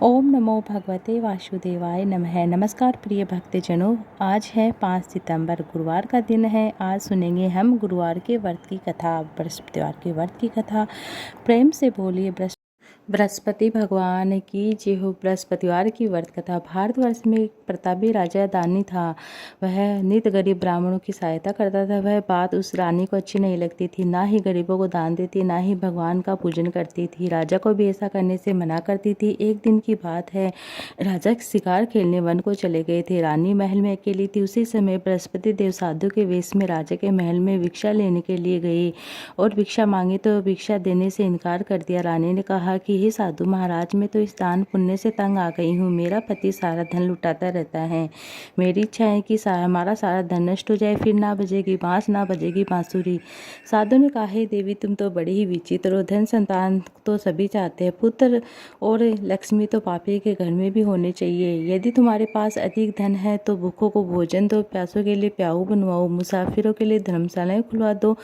ओम नमो भगवते वासुदेवाय नमः। नमस्कार प्रिय भक्तजनों, आज है 5 सितंबर, गुरुवार का दिन है। आज सुनेंगे हम गुरुवार के व्रत की कथा, बृहस्पतिवार के व्रत की कथा। प्रेम से बोलिए बृहस्पति भगवान की जय हो। बृहस्पतिवार की व्रत कथा। भारतवर्ष में एक प्रतापी राजा दानी था। वह नित गरीब ब्राह्मणों की सहायता करता था। वह बात उस रानी को अच्छी नहीं लगती थी, ना ही गरीबों को दान देती, ना ही भगवान का पूजन करती थी। राजा को भी ऐसा करने से मना करती थी। एक दिन की बात है, राजा शिकार खेलने वन को चले गए थे। रानी महल में अकेली थी। उसी समय बृहस्पति देव साधु के वेश में राजा के महल में भिक्षा लेने के लिए गए और भिक्षा मांगी तो भिक्षा देने से इनकार कर दिया। रानी ने कहा कि हे साधु महाराज, मैं तो इस दान पुण्य से तंग आ गई हूँ। मेरा पति सारा धन लुटाता रहता है। मेरी इच्छा है कि हमारा सारा धन नष्ट हो जाए, फिर ना बजेगी बांस, ना बजेगी बांसुरी। साधु ने कहा, हे देवी, तुम तो बड़ी ही विचित्र हो। धन संतान तो सभी चाहते हैं, पुत्र और लक्ष्मी तो पापी के घर में भी होने चाहिए। यदि तुम्हारे पास अधिक धन है तो भूखों को भोजन दो, प्यासों के लिए प्याऊ बनवाओ, मुसाफिरों के लिए धर्मशालाएं खुलवा दो।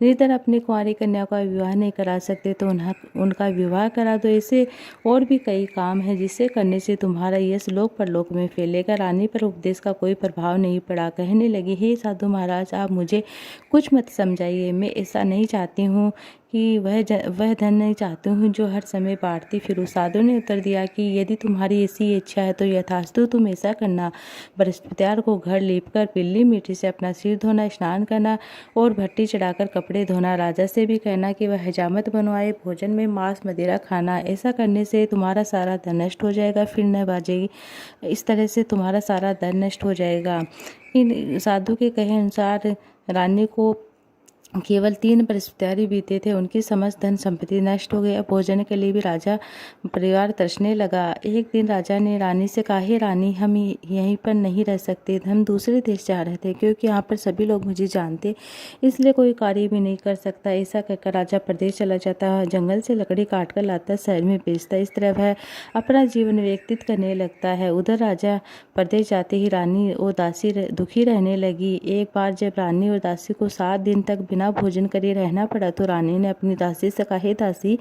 निर्धन अपनी कुंवारी कन्या का विवाह नहीं करा सकते तो उनका विवाह करा दो। ऐसे और भी कई काम हैं जिसे करने से तुम्हारा यश लोक परलोक में फैलेगा। रानी पर उपदेश का कोई प्रभाव नहीं पड़ा। कहने लगी, हे साधु महाराज, आप मुझे कुछ मत समझाइए। मैं ऐसा नहीं चाहती हूँ कि वह धन नहीं चाहती हूँ जो हर समय बांटती फिरूं। साधु ने उत्तर दिया कि यदि तुम्हारी ऐसी इच्छा है तो यथास्तु तुम ऐसा करना। बृहस्पतिवार को घर लीपकर पीली मिट्टी से अपना सिर धोना, स्नान करना और भट्टी चढ़ाकर कपड़े धोना। राजा से भी कहना कि वह हजामत बनवाए, भोजन में मांस मदिरा खाना। ऐसा करने से तुम्हारा सारा धन नष्ट हो जाएगा, फिर न बाजेगी। इस तरह से तुम्हारा सारा धन नष्ट हो जाएगा। इन साधु के कहे अनुसार रानी को केवल 3 बृहस्पतिवार बीते थे। उनकी समस्त धन संपत्ति नष्ट हो गई। भोजन के लिए भी राजा परिवार तरसने लगा। एक दिन राजा ने रानी से कहा, हे रानी, हम यहीं पर नहीं रह सकते। हम दूसरे देश जा रहे थे क्योंकि यहाँ पर सभी लोग मुझे जानते, इसलिए कोई कार्य भी नहीं कर सकता। ऐसा कहकर राजा प्रदेश चला जाता है, जंगल से लकड़ी काट कर लाता, शहर में बेचता। इस तरह वह अपना जीवन व्यतीत करने लगता है। उधर राजा प्रदेश जाते ही रानी और दासी दुखी रहने लगी। एक बार जब रानी और दासी को 7 दिन तक बिना भोजन करे रहना पड़ा तो रानी ने अपनी दासी से कहा, दासी,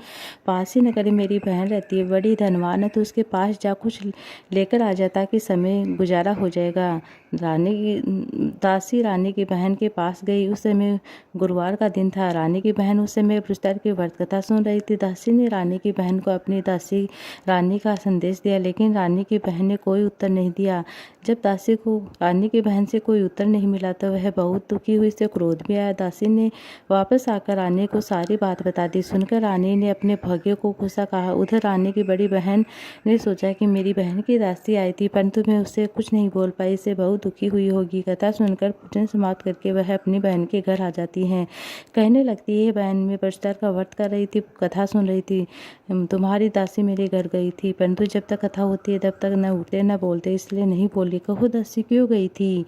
पास ही नगर मेरी बहन रहती है, बड़ी धनवान है, तो उसके पास जा कुछ लेकर आ जाता कि समय गुजारा हो जाएगा। दासी रानी की बहन के पास गई। उस समय गुरुवार का दिन था। रानी की बहन उस समय बृहस्पतिवार की व्रत कथा सुन रही थी। दासी ने रानी की बहन को अपनी दासी रानी का संदेश दिया, लेकिन रानी की बहन ने कोई उत्तर नहीं दिया। जब दासी को रानी की बहन से कोई उत्तर नहीं मिला तो वह बहुत दुखी हुई, से क्रोध भी आया। दासी ने वापस आकर रानी को सारी बात बता दी। सुनकर रानी ने अपने भाग्य को खुशा कहा। उधर रानी की बड़ी बहन ने सोचा कि मेरी बहन की दासी आई थी, परंतु मैं उससे कुछ नहीं बोल पाई, इससे बहुत दुखी हुई होगी। कथा सुनकर पूजन समाप्त करके वह अपनी बहन के घर आ जाती हैं। कहने लगती है, बहन, मैं बृहस्पतिवार का व्रत कर रही थी, कथा सुन रही थी, तुम्हारी दासी मेरे घर गई थी, परंतु जब तक कथा होती है तब तक न उठते न बोलते, इसलिए नहीं बोली। कहो दासी, क्यों गई थी?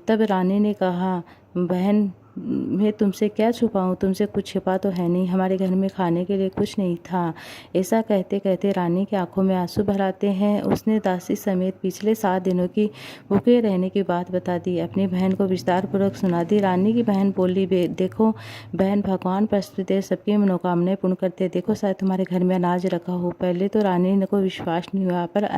तब रानी ने कहा, बहन, मैं तुमसे क्या छुपाऊं? तुमसे कुछ छिपा तो है नहीं। हमारे घर में खाने के लिए कुछ नहीं था। ऐसा कहते कहते रानी की आंखों में आंसू भर आते हैं। उसने दासी समेत पिछले 7 दिनों की भूखे रहने की बात बता दी, अपनी बहन को विस्तार पूर्वक सुना दी। रानी की बहन बोली, देखो बहन, भगवान बृहस्पति सबकी मनोकामनाएं पूर्ण करते। देखो, शायद तुम्हारे घर में अनाज रखा हो। पहले तो रानी को विश्वास नहीं हुआ, पर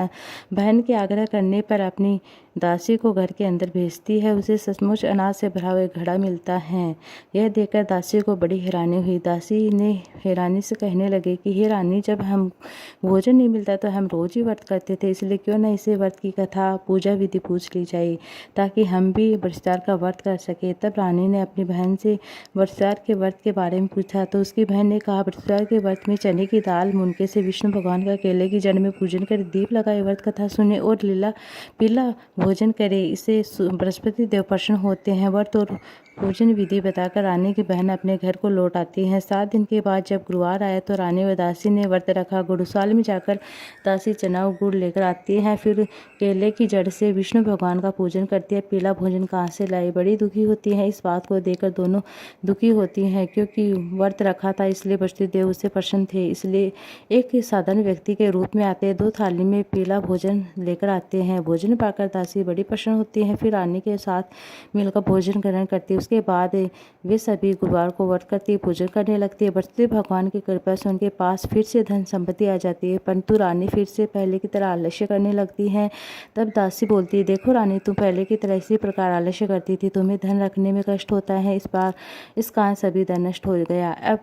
बहन के आग्रह करने पर अपनी दासी को घर के अंदर भेजती है। उसे सचमुच अनाज से भरा हुआ घड़ा मिलता है। यह देखकर दासी को बड़ी हैरानी हुई। दासी ने हैरानी से कहने लगे कि हे रानी, जब हम भोजन नहीं मिलता तो हम रोज ही व्रत करते थे, इसलिए क्यों न इसे व्रत की कथा पूजा विधि पूछ ली जाए ताकि हम भी बृहस्पतिवार का व्रत कर सके। तब रानी ने अपनी बहन से बृहस्पतिवार के व्रत के बारे में पूछा तो उसकी बहन ने कहा, बृहस्पतिवार के व्रत में चने की दाल, मुनके से विष्णु भगवान का केले की जड़ में पूजन कर दीप लगाए, व्रत कथा सुने और पीला भोजन करे, इससे बृहस्पति देव प्रसन्न होते हैं। व्रत और पूजन विधि बताकर रानी की बहन अपने घर को लौट आती हैं। 7 दिन के बाद जब गुरुवार आया तो रानी व दासी ने व्रत रखा। गुरुसाल में जाकर दासी चना और गुड़ लेकर आती है, फिर केले की जड़ से विष्णु भगवान का पूजन करती है। पीला भोजन कहाँ से लाई? बड़ी दुखी होती है। इस बात को देखकर दोनों दुखी होती हैं, क्योंकि व्रत रखा था इसलिए बृहस्पति देव उससे प्रसन्न थे, इसलिए एक साधारण व्यक्ति के रूप में आते 2 थाली में पीला भोजन लेकर आते हैं। भोजन पाकर दासी बड़ी प्रसन्न होती है, फिर रानी के साथ मिलकर भोजन ग्रहण करती है। उसके बाद वे सभी गुरुवार को व्रत करती पूजन करने लगती है। बृहस्पति भगवान की कृपा से उनके पास फिर से धन संपत्ति आ जाती है, परंतु रानी फिर से पहले की तरह आलस्य करने लगती है। तब दासी बोलती है, देखो रानी, तुम पहले की तरह इसी प्रकार आलस्य करती थी, तुम्हें धन रखने में कष्ट होता है, इस बार इस कारण सभी धन नष्ट हो गया। अब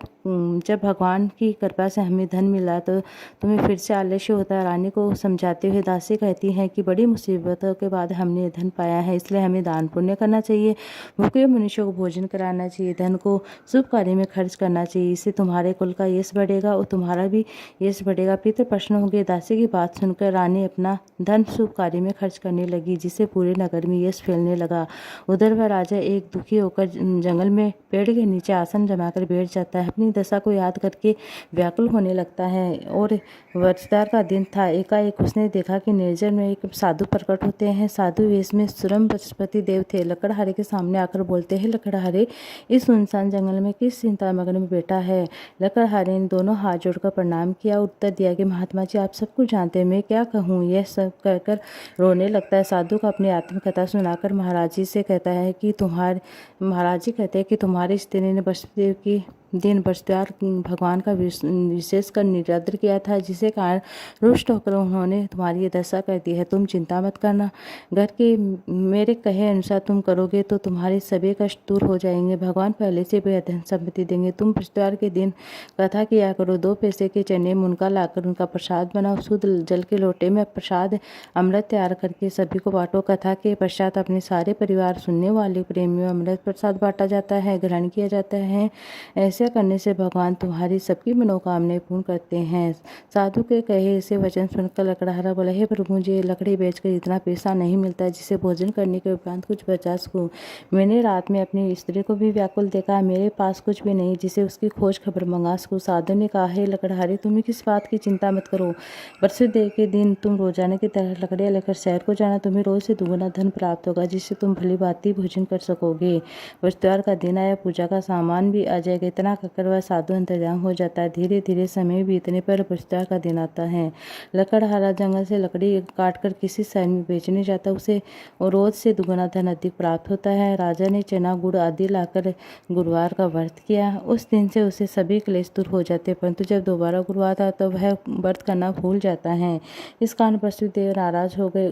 जब भगवान की कृपा से हमें धन मिला तो तुम्हें फिर से आलस्य होता है। रानी को समझाते हुए दासी कहती हैं कि बड़ी मुसीबतों के बाद हमने धन पाया है, इसलिए हमें दान पुण्य करना चाहिए, भूखे मनुष्यों को भोजन कराना चाहिए, धन को शुभ कार्य में खर्च करना चाहिए, इससे तुम्हारे कुल का यश बढ़ेगा और तुम्हारा भी यश बढ़ेगा। पितर प्रसन्न होंगे। दासी की बात सुनकर रानी अपना धन शुभ कार्य में खर्च करने लगी, जिससे पूरे नगर में यश फैलने लगा। उधर वह राजा एक दुखी होकर जंगल में पेड़ के नीचे आसन जमाकर बैठ जाता है, अपनी दशा को याद करके व्याकुल होने लगता है। और वर्षदार का दिन था। एकाएक उसने देखा कि निर्जन में एक साधु प्रकट होते हैं। साधु वेश में सुरम बृहस्पति देव थे। लकड़हारे के सामने आकर बोलते हैं, लकड़हारे, इस सुनसान जंगल में किस चिंता मग्न में बैठा है? लकड़हारे ने दोनों हाथ जोड़कर प्रणाम किया, उत्तर दिया कि महात्मा जी, आप सब कुछ जानते हैं, मैं क्या कहूँ? यह सब कहकर रोने लगता है। साधु को अपनी आत्मकथा सुनाकर महाराज जी से कहता है कि महाराज जी कहते हैं कि तुम्हारी स्त्री ने बृहस्पति देव की दिन बृहस्पतिवार भगवान का विशेष कर निरादर किया था, जिसके कारण रुष्ट होकर उन्होंने तुम्हारी ये दशा कर दी है। तुम चिंता मत करना, घर के मेरे कहे अनुसार तुम करोगे तो तुम्हारे सभी कष्ट दूर हो जाएंगे। भगवान पहले से भी धन संपत्ति देंगे। तुम बृहस्पतिवार के दिन कथा किया करो, 2 पैसे के चने मुनका लाकर उनका प्रसाद बनाओ, शुद्ध जल के लोटे में प्रसाद अमृत तैयार करके सभी को बांटो। कथा के पश्चात अपने सारे परिवार सुनने वाले प्रेमियों अमृत प्रसाद बांटा जाता है, ग्रहण किया जाता है। ऐसे करने से भगवान तुम्हारी सबकी मनोकामनाएं पूर्ण करते हैं। साधु के कहे ऐसे वचन सुनकर लकड़हारा बोला, हे प्रभु, मुझे लकड़ी बेचकर इतना पैसा नहीं मिलता जिसे भोजन करने के उपरांत कुछ बचा सकूं। मैंने रात में अपनी स्त्री को भी व्याकुल देखा, मेरे पास कुछ भी नहीं जिसे उसकी खोज खबर मंगा सकूं। साधु ने कहा, हे लकड़हारे, तुम्हें किस बात की चिंता मत करो। बरसों देव के दिन तुम रोजाना की तरह लकड़ियां लेकर शहर को जाना, तुम्हें रोज से दुगुना धन प्राप्त होगा, जिससे तुम भली भांति भोजन कर सकोगे। बृहस्पतिवार का दिन आया, पूजा का सामान भी आ जाएगा। इतना कहकर वह साधु अंतर्ध्यान हो जाता है। धीरे धीरे समय बीतने पर बृहस्पतिवार का दिन आता है। लकड़हारा जंगल से लकड़ी काटकर किसी शहर में बेचने जाता, उसे रोज से दुगुना धन अधिक प्राप्त होता है। राजा ने चना गुड़ आदि लाकर गुरुवार का व्रत किया। उस दिन से उसे सभी क्लेश दूर हो जाते, परंतु जब दोबारा गुरुवार था तो वह व्रत करना भूल जाता है। इस कारण बृहस्पति देव नाराज हो गए।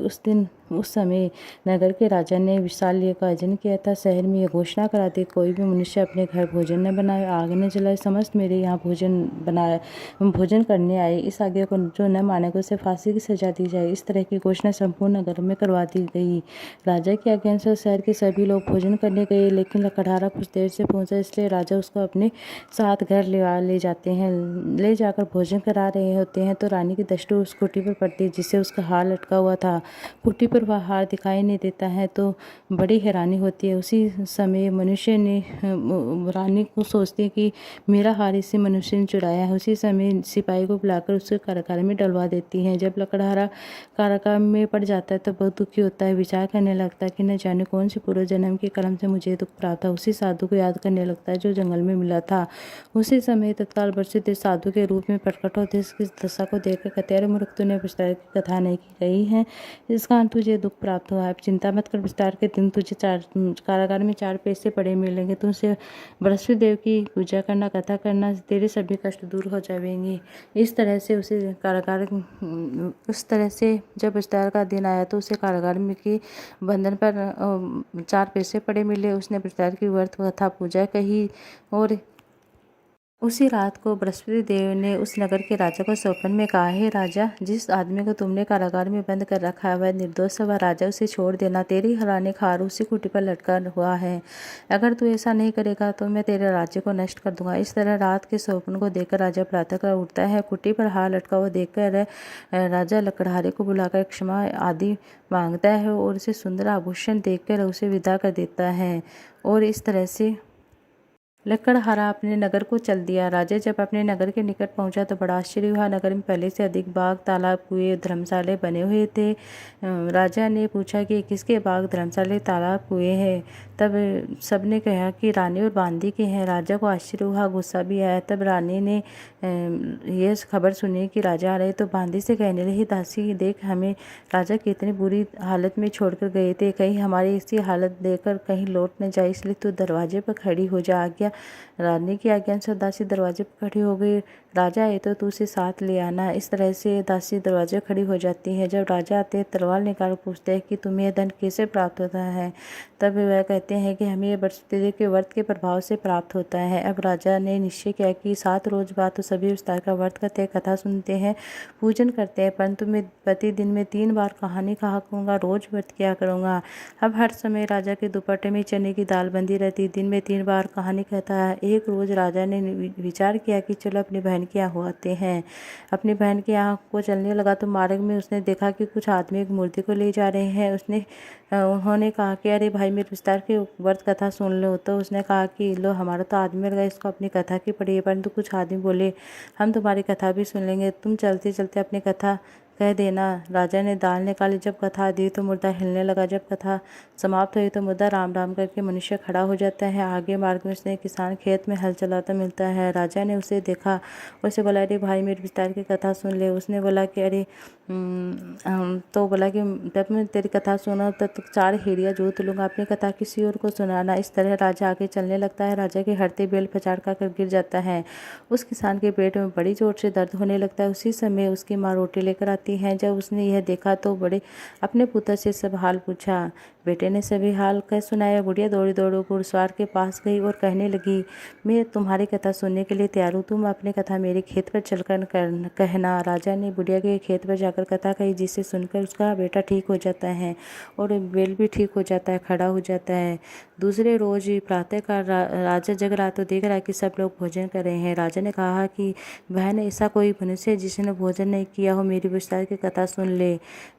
उस समय नगर के राजा ने विशाल यज्ञ का आयोजन किया था। शहर में यह घोषणा करा दी, कोई भी मनुष्य अपने घर भोजन न बनाए, आग न जलाए, समस्त मेरे यहाँ भोजन करने आए। इस आज्ञा को जो न मानेगा उसे फांसी की सजा दी जाए। इस तरह की घोषणा संपूर्ण नगर में करवा दी गई। राजा की आज्ञा अनुसार शहर के सभी लोग भोजन करने गए, लेकिन लकड़हारा कुछ देर से पहुंचा, इसलिए राजा उसको अपने साथ घर ले जाते हैं। ले जाकर भोजन करा रहे होते हैं तो रानी की दृष्टि उस कुटी पर पड़ती है जिससे उसका हार लटका हुआ था। कुटी पर वह हार दिखाई नहीं देता है तो बड़ी हैरानी होती है। उसी समय मनुष्य ने रानी को सोचती है कि मेरा हार इसी मनुष्य ने चुराया है। उसी समय सिपाही को बुलाकर उसके कारागार में डलवा देती हैं। जब लकड़हारा कारागार में पड़ जाता है तो बहुत दुखी होता है। विचार करने लगता है कि न जाने कौन सी पूर्व जन्म के कर्म से मुझे दुख प्राप्त था। उसी साधु को याद करने लगता है जो जंगल में मिला था। उसी समय तत्काल बृहस्पति साधु के रूप में प्रकट होते इसकी दशा को देखकर कहते, अरे मूर्ख, तूने बृहस्पति की कथा नहीं की गई है, इस कारण तुझे दुख प्राप्त हुआ है। चिंता मत कर, बृहस्पति के दिन तुझे कारागार में 4 पैसे पड़े मिलेंगे। तुझसे बृहस्पति देव की पूजा करना, कथा करना, तेरे सभी कष्ट दूर हो जाएंगे। इस तरह से जब बृहस्पतिवार का दिन आया तो उसे कारागार में की बंधन पर 4 पैसे पड़े मिले। उसने बृहस्पतिवार की व्रत कथा पूजा कही और उसी रात को बृहस्पति देव ने उस नगर के राजा को स्वप्न में कहा, हे राजा, जिस आदमी को तुमने कारागार में बंद कर रखा है वह निर्दोष है, वह राजा, उसे छोड़ देना। तेरी हराने खार उसी कुटी पर लटका हुआ है। अगर तू ऐसा नहीं करेगा तो मैं तेरे राज्य को नष्ट कर दूंगा। इस तरह रात के स्वप्न को देखकर राजा प्रातःकाल उठता है। कुटी पर हार लटका हुआ देखकर राजा लकड़हारे को बुलाकर क्षमा आदि मांगता है और उसे सुंदर आभूषण देकर उसे विदा कर देता है। और इस तरह से लकड़हारा अपने नगर को चल दिया। राजा जब अपने नगर के निकट पहुंचा तो बड़ा आश्चर्य हुआ। नगर में पहले से अधिक बाग, तालाब, कुएं, धर्मशाले बने हुए थे। राजा ने पूछा कि किसके बाग, धर्मशाले, तालाब, कुएं हैं? तब सबने कहा कि रानी और बांदी के हैं। राजा को आश्चर्य हुआ, गुस्सा भी आया। तब रानी ने ये खबर सुनी कि राजा आ रहे, तो बांदी से कहने लगी, दासी देख, हमें राजा कितनी बुरी हालत में छोड़कर गए थे, कहीं हमारी इसी हालत देखकर कहीं लौट न जाए, इसलिए तू दरवाजे पर खड़ी हो जा। आज्ञा। रानी की आज्ञा से दासी दरवाजे पर खड़ी हो गई। राजा आए तो तू उसे साथ ले आना। इस तरह से दासी दरवाजे खड़ी हो जाती है। जब राजा आते हैं, तलवार निकाल पूछते हैं कि तुम्हें यह धन कैसे प्राप्त होता है। तब वह कहते हैं कि हमें बृहस्पति के व्रत के प्रभाव से प्राप्त होता है। अब राजा ने निश्चय किया कि 7 रोज बाद तो सभी विस्तार का व्रत करते हैं, कथा सुनते हैं, पूजन करते हैं, परंतु मैं प्रतिदिन में 3 बार कहानी कहा करूँगा, रोज व्रत किया करूँगा। अब हर समय राजा के दुपट्टे में चने की दाल बंदी रहती, दिन में 3 बार कहानी कहता है। एक रोज राजा ने विचार किया कि चलो अपनी बहन के यहाँ आते हैं। अपनी बहन के यहाँ को चलने लगा तो मार्ग में उसने देखा कि कुछ आदमी एक मूर्ति को ले जा रहे हैं। उन्होंने कहा कि अरे भाई, मेरे विस्तार की व्रत कथा सुन लो। तो उसने कहा कि लो, हमारा तो आदमी मर गया, इसको अपनी कथा की पड़ी है। परंतु कुछ आदमी बोले, हम तुम्हारी कथा भी सुन लेंगे, तुम चलते चलते अपनी कथा कह देना। राजा ने दाल निकाली, जब कथा दी तो मुर्दा हिलने लगा। जब कथा समाप्त हुई तो मुर्दा राम राम करके मनुष्य खड़ा हो जाता है। आगे मार्ग में उसने किसान खेत में हल चलाता मिलता है। राजा ने उसे देखा, उसे बोला, अरे भाई, मेरे विस्तार की कथा सुन ले। उसने बोला कि अरे तो बोला कि जब मैं तेरी कथा सुना तब तो 4 हेड़िया जोत लूँगा, अपनी कथा किसी और को सुनाना। इस तरह राजा आगे चलने लगता है। राजा के हरते बेल पचाड़ कर गिर जाता है। उस किसान के पेट में बड़ी जोर से दर्द होने लगता है। उसी समय उसकी माँ रोटी लेकर आती है। जब उसने यह देखा तो बड़े अपने पुत्र से सब हाल पूछा। बेटे ने सभी हाल कह सुनाया। बुढ़िया दौड़ी दौड़ी घुड़सवार के पास गई और कहने लगी, मैं तुम्हारी कथा सुनने के लिए तैयार हूँ, तुम अपनी कथा मेरे खेत पर चलकर कहना। राजा ने बुढ़िया के खेत पर जाकर कथा कही, जिसे सुनकर उसका बेटा ठीक हो जाता है और बेल भी ठीक हो जाता है, खड़ा हो जाता है। दूसरे रोज प्रातःकाल राजा जग रहा तो देख रहा कि सब लोग भोजन कर रहे हैं। राजा ने कहा कि बहन, ऐसा कोई मनुष्य जिसने भोजन नहीं किया हो, मेरी विस्तार की कथा सुन ले।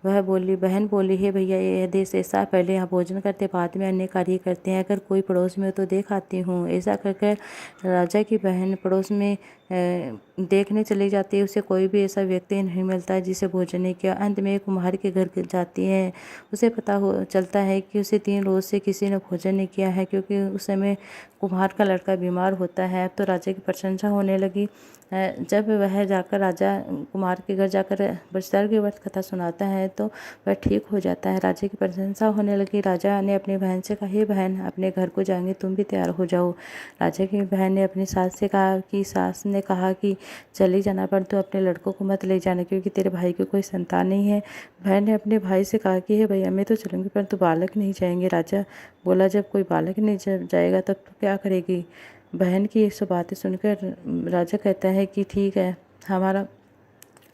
बहन बोली, हे भैया, यह देश ऐसा, पहले यहाँ भोजन करते, बाद में अन्य कार्य करते हैं, अगर कोई पड़ोस में हो तो देख आती हूँ। ऐसा कहकर राजा की बहन पड़ोस में देखने चली जाती है। उसे कोई भी ऐसा व्यक्ति नहीं मिलता है जिसे भोजन नहीं किया। अंत में एक कुम्हार के घर जाती है। उसे पता चलता है कि उसे 3 रोज से किसी ने भोजन नहीं किया है, क्योंकि उस समय कुम्हार का लड़का बीमार होता है। अब तो राजा की प्रशंसा होने लगी। जब वह जाकर राजा कुमार के घर जाकर विस्तार की व्रत कथा सुनाता है तो वह ठीक हो जाता है। राजा की प्रशंसा होने लगी। राजा ने अपनी बहन से कहा, हे बहन, अपने घर को जाएंगे, तुम भी तैयार हो जाओ। राजा की बहन ने अपनी सास से कहा कि सास ने कहा कि चली जाना, पर तू अपने लड़कों को मत ले जाना, क्योंकि तेरे भाई की कोई संतान नहीं है। बहन ने अपने भाई से कहा कि हे भैया, मैं तो चलूँगी, पर तू बालक नहीं जाएंगे। राजा बोला, जब कोई बालक नहीं जाएगा तब तो क्या करेगी। बहन की ये सब बातें सुनकर राजा कहता है कि ठीक है, हमारा।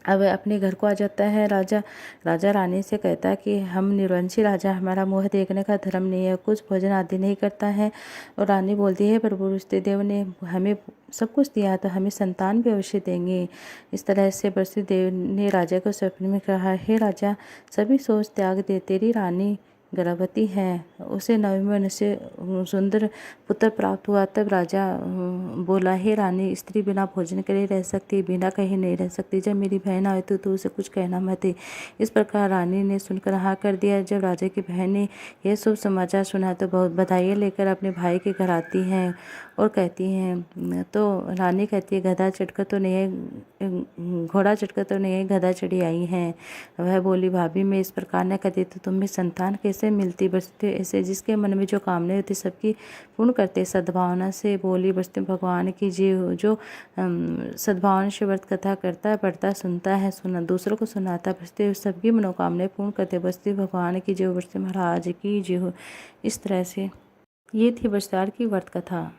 अब अपने घर को आ जाता है राजा रानी से कहता है कि हम निर्वंशी राजा, हमारा मुँह देखने का धर्म नहीं है, कुछ भोजन आदि नहीं करता है। और रानी बोलती है, प्रभु वृषदेव ने हमें सब कुछ दिया तो हमें संतान भी अवश्य देंगे। इस तरह से वृषदेव ने राजा को स्वप्न में कहा, हे राजा, सभी सोच त्याग दे, तेरी रानी गर्भवती है, उसे 9वें महीने से सुंदर पुत्र प्राप्त हुआ। तब राजा बोला, हे रानी, स्त्री बिना भोजन करे रह सकती, बिना कहीं नहीं रह सकती। जब मेरी बहन आए तो उसे कुछ कहना मत। इस प्रकार रानी ने सुनकर हाँ कर दिया। जब राजा की बहन ने यह शुभ समाचार सुना तो बहुत बधाइयाँ लेकर अपने भाई के घर आती हैं और कहती हैं, तो रानी कहती है, गधा चढ़कर तो नहीं है, घोड़ा चढ़कर तो नहीं है, गधा चढ़ी आई हैं। वह बोली, भाभी, मैं इस प्रकार न कहती तो तुम्हें संतान कैसे मिलती। बचते ऐसे जिसके मन में जो कामना होती सबकी पूर्ण करते सद्भावना से। बोली, बचते भगवान की जो सद्भावना से व्रत कथा करता है, पढ़ता, सुनता है, दूसरों को सुनाता, बचते सबकी मनोकामनाएं पूर्ण करते, बचते भगवान की जो, बचते महाराज की जो। इस तरह से ये थी विस्तार की व्रत कथा।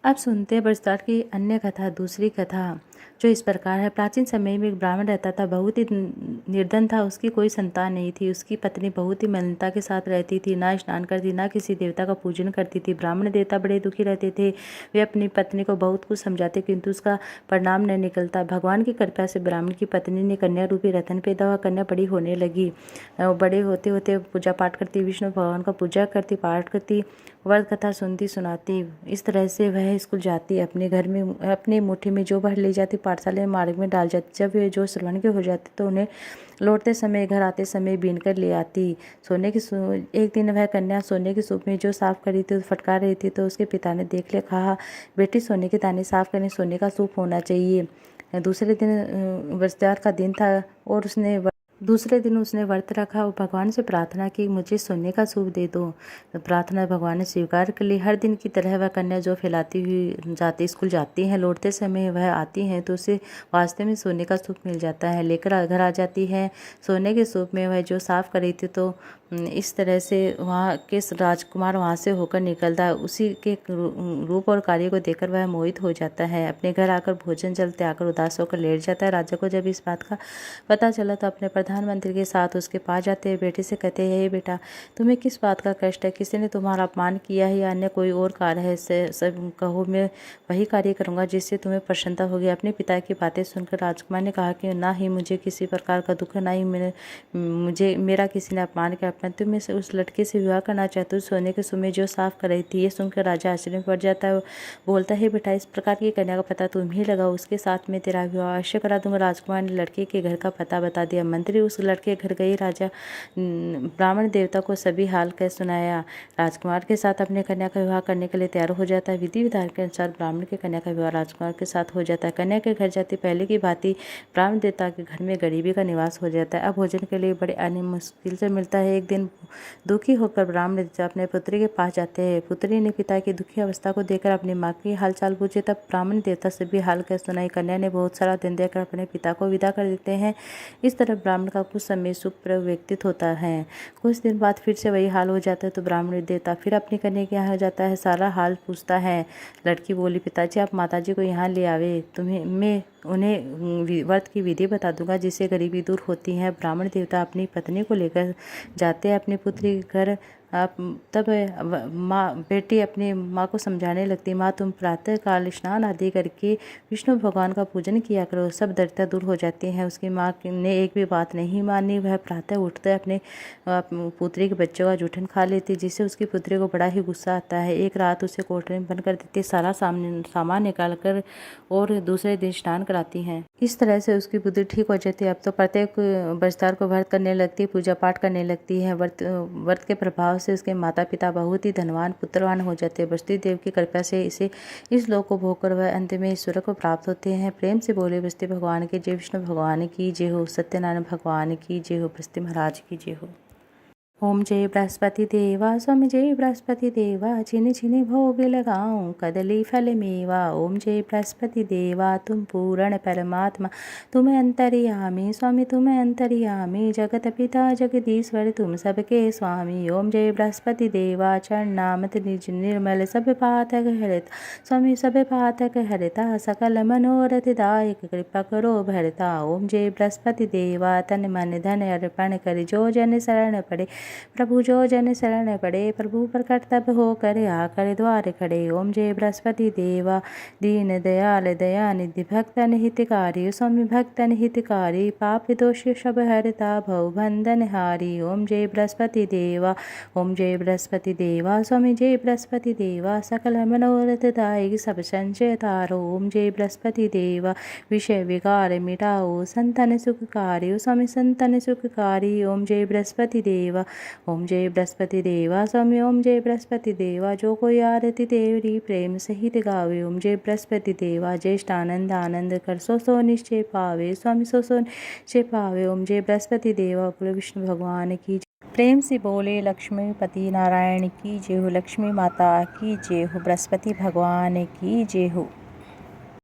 अब सुनते हैं विस्तार की अन्य कथा, दूसरी कथा, जो इस प्रकार है। प्राचीन समय में एक ब्राह्मण रहता था, बहुत ही निर्धन था, उसकी कोई संतान नहीं थी। उसकी पत्नी बहुत ही मलिनता के साथ रहती थी, ना स्नान करती, ना किसी देवता का पूजन करती थी। ब्राह्मण देवता बड़े दुखी रहते थे। वे अपनी पत्नी को बहुत कुछ समझाते, किंतु उसका परिणाम नहीं निकलता। भगवान की कृपा से ब्राह्मण की पत्नी ने कन्या रूपी रतन पैदा हुआ। कन्या बड़ी होने लगी। बड़े होते होते पूजा पाठ करती, विष्णु भगवान का पूजा करती, पाठ करती, व्रत कथा सुनती, सुनाती। इस तरह से वह स्कूल जाती, अपने घर में अपने मुट्ठी में जो भर ले जाती जाती, पाठशाला में मार्ग में डाल जाती। जब वे जो श्रवण के हो जाते तो उन्हें लौटते समय, घर आते समय बीन कर ले आती। एक दिन वह कन्या सोने की सूप में जो साफ कर रही थी, फटकार रही थी, तो उसके पिता ने देख लिया। कहा, बेटी सोने के दाने साफ करने सोने का सूप होना चाहिए। दूसरे दिन त्योहार का दिन था और दूसरे दिन उसने व्रत रखा और भगवान से प्रार्थना की, मुझे सोने का सूप दे दो। तो प्रार्थना भगवान ने स्वीकार कर ली। हर दिन की तरह वह कन्या जो फैलाती हुई स्कूल जाती है, लौटते समय वह आती हैं तो उसे वास्ते में सोने का सूप मिल जाता है। लेकर घर आ जाती है। सोने के सूप में वह जो साफ कर रही थी, तो इस तरह से वहाँ के राजकुमार वहाँ से होकर निकलता है। उसी के रूप और कार्य को देखकर वह मोहित हो जाता है। अपने घर आकर भोजन जल त्यागकर उदास होकर लेट जाता है। राजा को जब इस बात का पता चला तो अपने प्रधानमंत्री के साथ उसके पास जाते हैं। बेटे से कहते हैं, हे बेटा, तुम्हें किस बात का कष्ट है? किसी ने तुम्हारा अपमान किया है या अन्य कोई और कार्य है? सब कहो, मैं वही कार्य करूँगा जिससे तुम्हें प्रसन्नता होगी। अपने पिता की बातें सुनकर राजकुमार ने कहा कि ना ही मुझे किसी प्रकार का दुख, ना ही मेरा किसी ने अपमान किया। परंतु मैं उस लड़के से विवाह करना चाहती हूँ, सोने के सूप में जो साफ कर रही थी। ये सुनकर राजा आश्चर्य में पड़ जाता है। बोलता है, बेटा, इस प्रकार की कन्या का पता तुम ही लगाओ, उसके साथ में तेरा विवाह अवश्य करा दूंगा। राजकुमार ने लड़के के घर का पता बता दिया। मंत्री उस लड़के के घर गई। राजा ब्राह्मण देवता को सभी हाल कह सुनाया। राजकुमार के साथ अपने कन्या का विवाह करने के लिए तैयार हो जाता है। विधि विधान के अनुसार ब्राह्मण की कन्या का विवाह राजकुमार के साथ हो जाता है। कन्या के घर जाती पहले की भांति ब्राह्मण देवता के घर में गरीबी का निवास हो जाता है। अब भोजन के लिए बड़े अन्य मुश्किल से मिलता है। एक दिन दुखी होकर ब्राह्मण देवता अपने पुत्री के पास जाते हैं। पुत्री ने पिता की दुखी अवस्था को देखकर अपनी माँ की हालचाल पूछे। तब ब्राह्मण देवता से भी हाल कह सुनाई। कन्या ने बहुत सारा दिन देकर अपने पिता को विदा कर देते हैं। इस तरह ब्राह्मण का कुछ समय सुखप्रद व्यतीत होता है। कुछ दिन बाद फिर से वही हाल हो जाता है तो ब्राह्मण देवता फिर अपनी कन्या के यहाँ जाता है, सारा हाल पूछता है। लड़की बोली, पिताजी, आप माताजी को यहाँ ले आवे, मैं उन्हें व्रत की विधि बता दूंगा जिससे गरीबी दूर होती है। ब्राह्मण देवता अपनी पत्नी को लेकर जाते हैं अपनी पुत्री के घर। तब बेटी अपनी माँ को समझाने लगती, माँ, तुम प्रातः काल स्नान आदि करके विष्णु भगवान का पूजन किया करो, सब दरिद्रता दूर हो जाती है। उसकी माँ ने एक भी बात नहीं मानी। वह प्रातः उठते अपने पुत्री के बच्चों का जूठन खा लेती, जिससे उसकी पुत्री को बड़ा ही गुस्सा आता है। एक रात उसे कोठरी में बंद कर देती, सारा सामान निकाल कर और दूसरे दिन स्नान कराती हैं। इस तरह से उसकी बुद्धि ठीक हो जाती है। अब तो प्रत्येक बरसदार को व्रत करने लगती है, पूजा पाठ करने लगती है। व्रत के प्रभाव से उसके माता पिता बहुत ही धनवान पुत्रवान हो जाते हैं। बस्ती देव की कृपा से इस लोक को भोग कर वह अंत में ईश्वर को प्राप्त होते हैं। प्रेम से बोले, बस्ती भगवान की जय, विष्णु भगवान की जय हो, सत्यनारायण भगवान की जय हो, बस्ती महाराज की जय हो। ओम जय बृहस्पति देवा, स्वामी जय बृहस्पति देवा, छिन छिन भोग लगाऊं कदली फल मेवा। ओम जय बृहस्पति देवा, तुम पूर्ण परमात्मा, तुम अंतर्यामी, स्वामी तुम अंतर्यामी, जगत पिता जगदीश्वर तुम सबके स्वामी। ओम जय बृहस्पति देवा, चरणामत निज निर्मल, सब पातक हरता, स्वामी सब पातक हरता, सकल मनोरथ दायक, कृपा करो भरता। ओम जय बृहस्पति देवा, तन मन धन अर्पण कर, जो जन शरण पड़े प्रभु, जो जन शरण पड़े प्रभु, पर कर्तव्य होकर आकर द्वार खड़े। ओम जय बृहस्पति देवा, दीन दयाल दयानिधि, भक्तन हितकारी, स्वामी भक्तन हितकारी, पाप दोष सब हरता, भव बंधन हारी। ओम जय बृहस्पति देवा, ओम जय बृहस्पति देवा, स्वामी जय बृहस्पति देवा, सकल मनोरथ दायक, सब संशय तारो। ओम जय बृहस्पति देवा, विषय विकार मिटाओ, संतन सुखकारी, स्वामी संतन सुखकारी। ओम जय बृहस्पति देवा, ओम जय बृहस्पति देवा, स्वामी ओम जय बृहस्पति देवा, जो कोई आरती तेरी प्रेम सहित गावे। ओम जय बृहस्पति देवा, ज्येष्ठ आनंद आनंद कर, सो निश्चय पावे, स्वामी सो निश्चय पावे। ओम जय बृहस्पति देवा, बोले विष्णु भगवान की प्रेम से बोले लक्ष्मीपति नारायण की जय हो, लक्ष्मी माता की जय हो, बृहस्पति भगवान की जय हो।